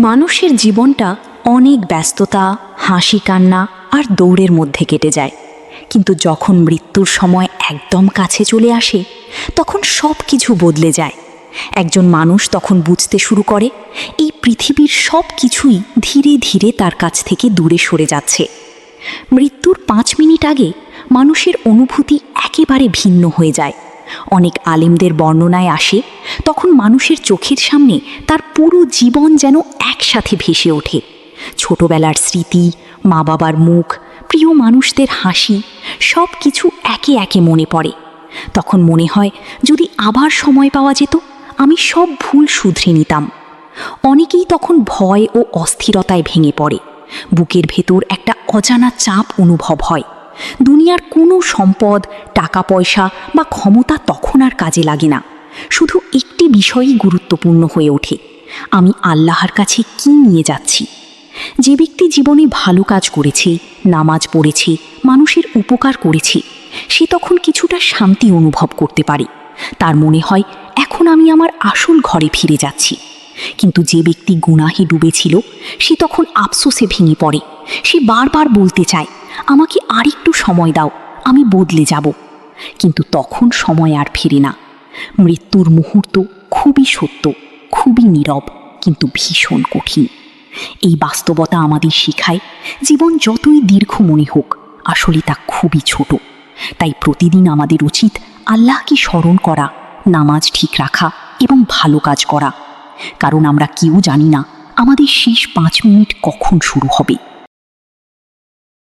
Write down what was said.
মানুষের জীবনটা অনেক ব্যস্ততা, হাসি কান্না আর দৌড়ের মধ্যে কেটে যায়। কিন্তু যখন মৃত্যুর সময় একদম কাছে চলে আসে, তখন সব কিছু বদলে যায়। একজন মানুষ তখন বুঝতে শুরু করে এই পৃথিবীর সব কিছুই ধীরে ধীরে তার কাছ থেকে দূরে সরে যাচ্ছে। মৃত্যুর 5 মিনিট আগে মানুষের অনুভূতি একেবারে ভিন্ন হয়ে যায়। অনেক আলেমদের বর্ণনায় আসে, তখন মানুষের চোখের সামনে তার পুরো জীবন যেন একসাথে ভেসে ওঠে। ছোটবেলার স্মৃতি, মা বাবার মুখ, প্রিয় মানুষদের হাসি, সব কিছু একে একে মনে পড়ে। তখন মনে হয় যদি আবার সময় পাওয়া যেত, আমি সব ভুল শুধরে নিতাম। অনেকেই তখন ভয় ও অস্থিরতায় ভেঙে পড়ে। বুকের ভেতর একটা অজানা চাপ অনুভব হয়। দুনিয়ার কোনো সম্পদ, টাকা পয়সা বা ক্ষমতা তখন আর কাজে লাগে না। শুধু একটি বিষয়ই গুরুত্বপূর্ণ হয়ে ওঠে, আমি আল্লাহর কাছে কি নিয়ে যাচ্ছি। যে ব্যক্তি জীবনে ভালো কাজ করেছে, নামাজ পড়েছে, মানুষের উপকার করেছে, সে তখন কিছুটা শান্তি অনুভব করতে পারে। তার মনে হয় এখন আমি আমার আসল ঘরে ফিরে যাচ্ছি। কিন্তু যে ব্যক্তি গুনাহে ডুবেছিল, সে তখন আফসোসে ভেঙে পড়ে। সে বারবার বলতে চায়, আমাকে আরেকটু সময় দাও, আমি বদলে যাব। কিন্তু তখন সময় আর ফেরে না। মৃত্যুর মুহূর্ত খুবই সত্য, খুবই নীরব, কিন্তু ভীষণ কঠিন। এই বাস্তবতা আমাদের শেখায়, জীবন যতই দীর্ঘ মনে হোক, আসলে তা খুবই ছোট। তাই প্রতিদিন আমাদের উচিত আল্লাহকে স্মরণ করা, নামাজ ঠিক রাখা এবং ভালো কাজ করা। কারণ আমরা কেউ জানি না আমাদের শেষ 5 মিনিট কখন শুরু হবে।